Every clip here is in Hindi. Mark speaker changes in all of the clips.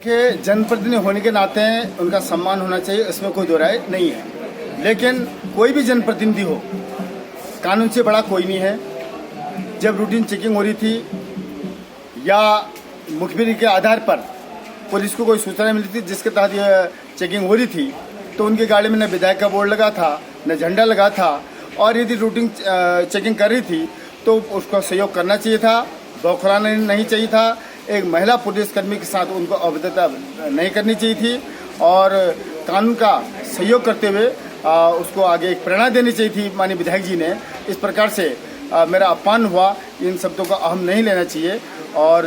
Speaker 1: के जनप्रतिनिधि होने के नाते उनका सम्मान होना चाहिए, इसमें कोई दो राय नहीं है। लेकिन कोई भी जनप्रतिनिधि हो, कानून से बड़ा कोई नहीं है। जब रूटीन चेकिंग हो रही थी या मुखबिरी के आधार पर पुलिस को कोई सूचना मिली थी जिसके तहत यह चेकिंग हो रही थी, तो उनकी गाड़ी में न विधायक का बोर्ड लगा था, न झंडा लगा था। और यदि रूटीन चेकिंग कर रही थी तो उसका सहयोग करना चाहिए था, बौखलाना नहीं चाहिए था। एक महिला पुलिसकर्मी के साथ उनको अवैधता नहीं करनी चाहिए थी और कानून का सहयोग करते हुए उसको आगे एक प्रेरणा देनी चाहिए थी माननीय विधायक जी ने। इस प्रकार से मेरा अपमान हुआ, इन शब्दों का अहम नहीं लेना चाहिए। और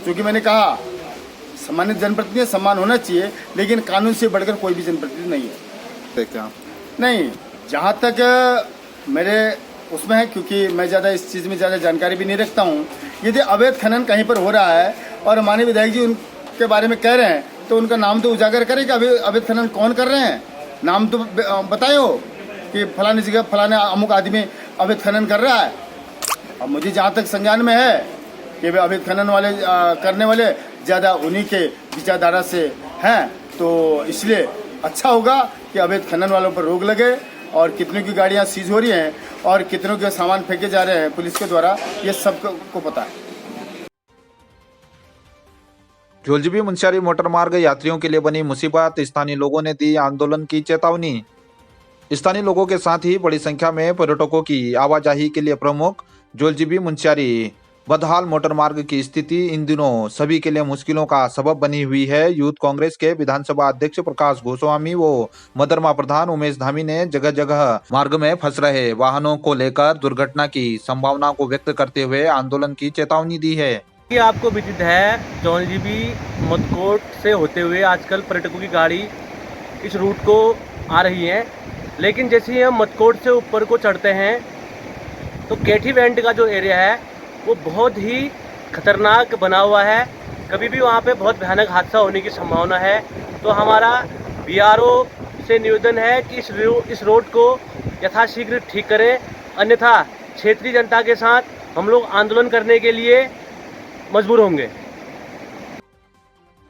Speaker 1: चूँकि मैंने कहा सम्मानित जनप्रतिनिधि सम्मान होना चाहिए, लेकिन कानून से बढ़कर कोई भी जनप्रतिनिधि नहीं है।
Speaker 2: क्या
Speaker 1: नहीं, जहाँ तक मेरे उसमें है, क्योंकि मैं ज़्यादा इस चीज़ में ज़्यादा जानकारी भी नहीं रखता हूँ। यदि अवैध खनन कहीं पर हो रहा है और माननीय विधायक जी उनके बारे में कह रहे हैं, तो उनका नाम तो उजागर करें कि अवैध खनन कौन कर रहे हैं। नाम तो बताए हो कि फलानी जगह फलाने अमुक आदमी अवैध खनन कर रहा है। अब मुझे जहाँ तक संज्ञान में है कि वे अवैध खनन वाले करने वाले ज़्यादा उन्हीं के विचारधारा से हैं, तो इसलिए अच्छा होगा कि अवैध खनन वालों पर रोक लगे। और कितनों की गाड़ियाँ सीज हो रही हैं और कितनों के सामान फेंके जा रहे हैं पुलिस के द्वारा, ये सबको पता है।
Speaker 2: झोलजीबी मुंशियारी मोटर मार्ग यात्रियों के लिए बनी मुसीबत, स्थानीय लोगों ने दी आंदोलन की चेतावनी। स्थानीय लोगों के साथ ही बड़ी संख्या में पर्यटकों की आवाजाही के लिए प्रमुख झोलजीबी मुंशियारी बदहाल मोटर मार्ग की स्थिति इन दिनों सभी के लिए मुश्किलों का सबब बनी हुई है। यूथ कांग्रेस के विधानसभा अध्यक्ष प्रकाश गोस्वामी व मदरमा प्रधान उमेश धामी ने जगह जगह मार्ग में फंस रहे वाहनों को लेकर दुर्घटना की संभावना को व्यक्त करते हुए आंदोलन की चेतावनी दी है।
Speaker 3: कि आपको विदित है, झोलजीबी मदकोट से होते हुए आजकल पर्यटकों की गाड़ी इस रूट को आ रही है, लेकिन जैसे ही हम मदकोट से ऊपर को चढ़ते हैं तो केठी वेंट का जो एरिया है वो बहुत ही खतरनाक बना हुआ है। कभी भी वहाँ पे बहुत भयानक हादसा होने की संभावना है। तो हमारा बीआरओ से निवेदन है कि इस रोड को यथाशीघ्र ठीक करें, अन्यथा क्षेत्रीय जनता के साथ हम लोग आंदोलन करने के लिए मजबूर होंगे।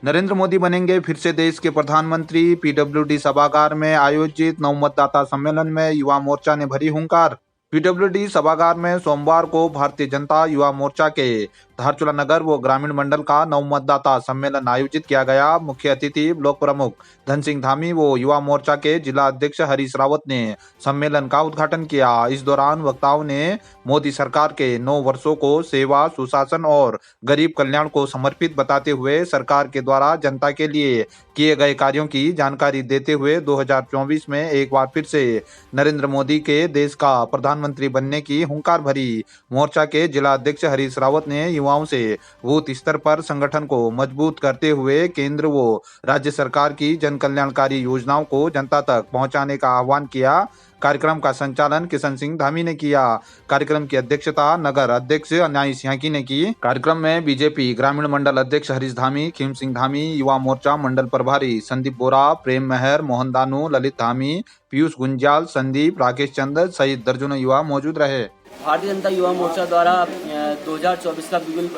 Speaker 2: नरेंद्र मोदी बनेंगे फिर से देश के प्रधानमंत्री। पीडब्ल्यूडी सभागार में आयोजित नवमतदाता सम्मेलन में युवा मोर्चा ने भरी हुंकार। पीडब्ल्यूडी सभागार में सोमवार को भारतीय जनता युवा मोर्चा के धारचूला नगर व ग्रामीण मंडल का नवमतदाता सम्मेलन आयोजित किया गया। मुख्य अतिथि ब्लॉक प्रमुख धन सिंह धामी व युवा मोर्चा के जिला अध्यक्ष हरीश रावत ने सम्मेलन का उद्घाटन किया। इस दौरान वक्ताओं ने मोदी सरकार के 9 वर्षों को सेवा, सुशासन और गरीब कल्याण को समर्पित बताते हुए सरकार के द्वारा जनता के लिए किए गए कार्यों की जानकारी देते हुए 2024 में एक बार फिर से नरेंद्र मोदी के देश का प्रधानमंत्री बनने की हुंकार भरी। मोर्चा के जिला अध्यक्ष हरीश रावत ने युवाओं से बूथ स्तर पर संगठन को मजबूत करते हुए केंद्र व राज्य सरकार की जन कल्याणकारी योजनाओं को जनता तक पहुंचाने का आह्वान किया। कार्यक्रम का संचालन किशन सिंह धामी ने किया। कार्यक्रम की अध्यक्षता नगर अध्यक्ष अन्यायी सिंह ने की। कार्यक्रम में बीजेपी ग्रामीण मंडल अध्यक्ष हरीश धामी, खीम सिंह धामी, युवा मोर्चा मंडल प्रभारी संदीप बोरा, प्रेम मेहर, मोहन दानू, ललित धामी, पीयूष गुंजाल, संदीप, राकेश चंद्र सहित दर्जनों युवा मौजूद रहे।
Speaker 4: भारतीय जनता युवा मोर्चा द्वारा 2024 का बिगुल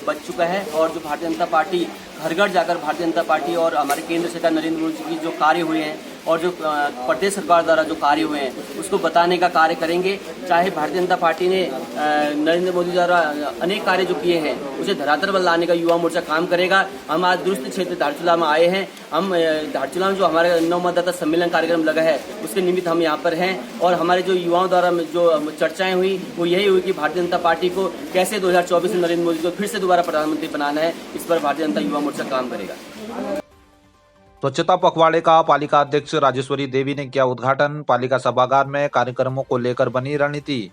Speaker 4: बच चुका है और जो भारतीय जनता पार्टी घर घर जाकर भारतीय जनता पार्टी और हमारे केंद्र सरकार नरेंद्र मोदी जी की जो कार्य हुए हैं और जो प्रदेश सरकार द्वारा जो कार्य हुए हैं उसको बताने का कार्य करेंगे। चाहे भारतीय जनता पार्टी ने नरेंद्र मोदी द्वारा अनेक कार्य जो किए हैं उसे धरातल पर लाने का युवा मोर्चा काम करेगा। हम आज दुरुस्त क्षेत्र धारचूला में आए हैं। हम धारचूला में जो हमारे नवमतदाता सम्मेलन कार्यक्रम लगा है उसके निमित्त हम यहाँ पर हैं और हमारे जो युवाओं द्वारा जो चर्चाएं हुई वो यही हुई कि भारतीय जनता पार्टी को कैसे 2024 में नरेंद्र मोदी को फिर से दोबारा प्रधानमंत्री बनाना है। इस पर भारतीय जनता युवा मोर्चा काम करेगा।
Speaker 2: स्वच्छता पखवाड़े का पालिका अध्यक्ष राजेश्वरी देवी ने किया उद्घाटन। पालिका सभागार में कार्यक्रमों को लेकर बनी रणनीति।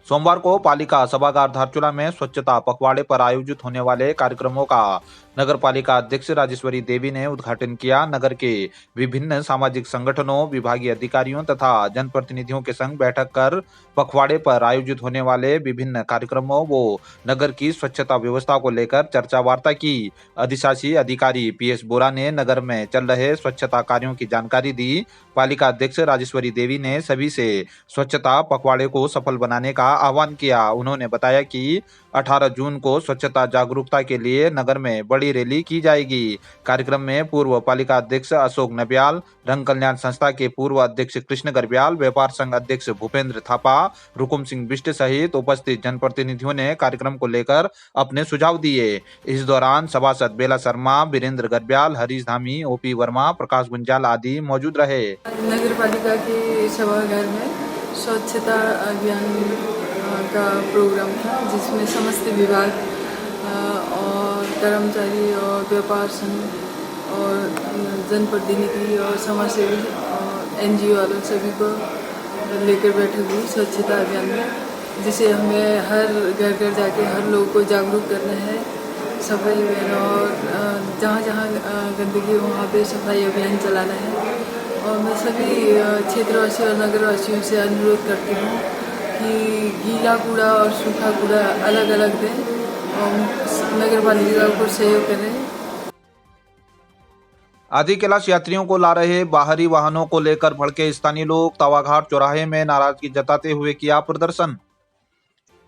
Speaker 2: सोमवार को पालिका सभागार धारचूला में स्वच्छता पखवाड़े पर आयोजित होने वाले कार्यक्रमों का नगर पालिका अध्यक्ष राजेश्वरी देवी ने उद्घाटन किया। नगर के विभिन्न सामाजिक संगठनों, विभागीय अधिकारियों तथा जनप्रतिनिधियों के संग बैठक कर पखवाड़े पर आयोजित होने वाले विभिन्न कार्यक्रमों व नगर की स्वच्छता व्यवस्था को लेकर चर्चा वार्ता की। अधिशासी अधिकारी पीएस बोरा ने नगर में चल रहे स्वच्छता कार्यों की जानकारी दी। पालिका अध्यक्ष राजेश्वरी देवी ने सभी से स्वच्छता पखवाड़े को सफल बनाने का आह्वान किया। उन्होंने बताया कि 18 जून को स्वच्छता जागरूकता के लिए नगर में बड़ी रैली की जाएगी। कार्यक्रम में पूर्व पालिका अध्यक्ष अशोक नबियाल, रंग कल्याण संस्था के पूर्व अध्यक्ष कृष्ण गर्ब्याल, व्यापार संघ अध्यक्ष भूपेंद्र थापा, रुकुम सिंह बिष्ट सहित उपस्थित जनप्रतिनिधियों ने कार्यक्रम को लेकर अपने सुझाव दिए। इस दौरान सभासद बेला शर्मा, वीरेंद्र गर्ब्याल, हरीश धामी, ओपी वर्मा, प्रकाश गुंजाल आदि मौजूद रहे।
Speaker 5: नगर पालिका के सभागार में स्वच्छता अभियान का प्रोग्राम था, जिसमें समस्त विभाग और कर्मचारी और व्यापार संघ और जनप्रतिनिधि और समाजसेवी और NGO वालों सभी को लेकर बैठक हुई स्वच्छता अभियान में, जिसे हमें हर घर घर जाके हर लोगों को जागरूक करना है सफाई अभियान, और जहाँ जहाँ गंदगी हो वहाँ पे सफाई अभियान चलाना है। और मैं सभी क्षेत्रवासियों और नगरवासियों से अनुरोध करती हूँ कि गीला कूड़ा और सूखा कूड़ा अलग अलग दें और नगर पालिका को सहयोग करें।
Speaker 2: आदि कैलाश यात्रियों को ला रहे बाहरी वाहनों को लेकर भड़के स्थानीय लोग, तावाघाट चौराहे में नाराजगी जताते हुए किया प्रदर्शन।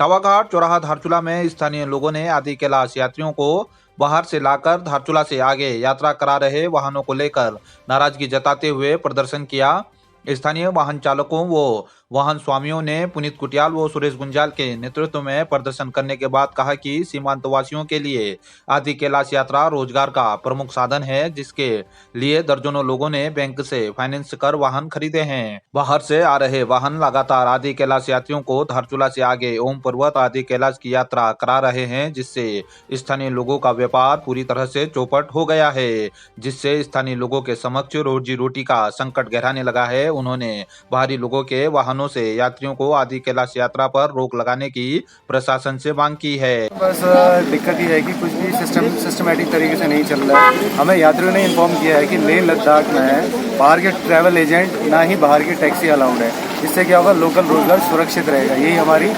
Speaker 2: तावाघाट चौराहा धारचूला में स्थानीय लोगों ने आदि कैलाश यात्रियों को बाहर से लाकर धारचूला से आगे यात्रा करा रहे वाहनों को लेकर नाराजगी जताते हुए प्रदर्शन किया। स्थानीय वाहन चालकों व वाहन स्वामियों ने पुनीत कुटियाल व सुरेश गुंजाल के नेतृत्व में प्रदर्शन करने के बाद कहा कि सीमांतवासियों के लिए आदि कैलाश यात्रा रोजगार का प्रमुख साधन है, जिसके लिए दर्जनों लोगों ने बैंक से फाइनेंस कर वाहन खरीदे हैं। बाहर से आ रहे वाहन लगातार आदि कैलाश यात्रियों को धारचूला से आगे ओम पर्वत आदि कैलाश की यात्रा करा रहे हैं, जिससे स्थानीय लोगों का व्यापार पूरी तरह से चौपट हो गया है, जिससे स्थानीय लोगों के समक्ष रोजी रोटी का संकट गहराने लगा है। उन्होंने बाहरी लोगों के वाहनों से यात्रियों को आदि कैलाश यात्रा पर रोक लगाने की प्रशासन से मांग की है।
Speaker 6: बस दिक्कत ये है कि कुछ भी सिस्टमेटिक तरीके से नहीं चल रहा है। हमें यात्रियों ने इन्फॉर्म किया है कि लेह लद्दाख में बाहर के ट्रैवल एजेंट ना ही बाहर की टैक्सी अलाउड है। इससे क्या होगा, लोकल रोजगार सुरक्षित रहेगा। यही हमारी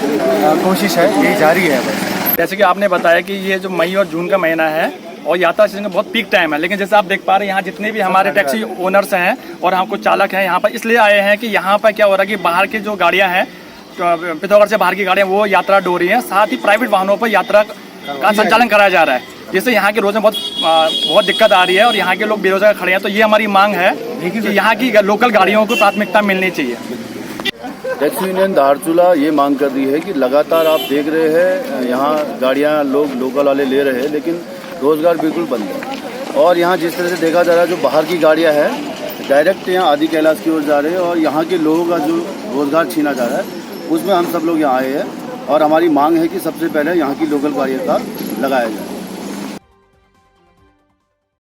Speaker 6: कोशिश है, यही जारी है। बस
Speaker 7: जैसे कि आपने बताया कि ये जो मई और जून का महीना है और यात्रा सीजन का बहुत पीक टाइम है, लेकिन जैसे आप देख पा रहे हैं यहाँ जितने भी हमारे टैक्सी ओनर्स हैं और हमको चालक हैं यहाँ पर इसलिए आए हैं कि यहाँ पर क्या हो रहा है कि बाहर की जो गाड़ियाँ हैं, पिथौरागढ़ से बाहर की गाड़ियाँ वो यात्रा डो रही हैं, साथ ही प्राइवेट वाहनों पर यात्रा का संचालन कराया जा रहा है, जिससे यहाँ के रोज में बहुत दिक्कत आ रही है और यहाँ के लोग बेरोजगार खड़े हैं। तो ये हमारी मांग है कि यहाँ की लोकल गाड़ियों को प्राथमिकता मिलनी चाहिए।
Speaker 8: टैक्सी यूनियन धारचूला ये मांग कर रही है कि लगातार आप देख रहे हैं यहाँ गाड़ियाँ लोग लोकल वाले ले रहे हैं, लेकिन रोजगार बिल्कुल बंद है। और यहाँ जिस तरह से देखा जा रहा है, जो बाहर की गाड़ियाँ हैं डायरेक्ट यहाँ आदि कैलाश की ओर जा रहे हैं और यहाँ के लोगों का जो रोजगार छीना जा रहा है, उसमें हम सब लोग यहाँ आए हैं और हमारी मांग है कि सबसे पहले यहाँ की लोकल गाड़ियों का लगाया जाए।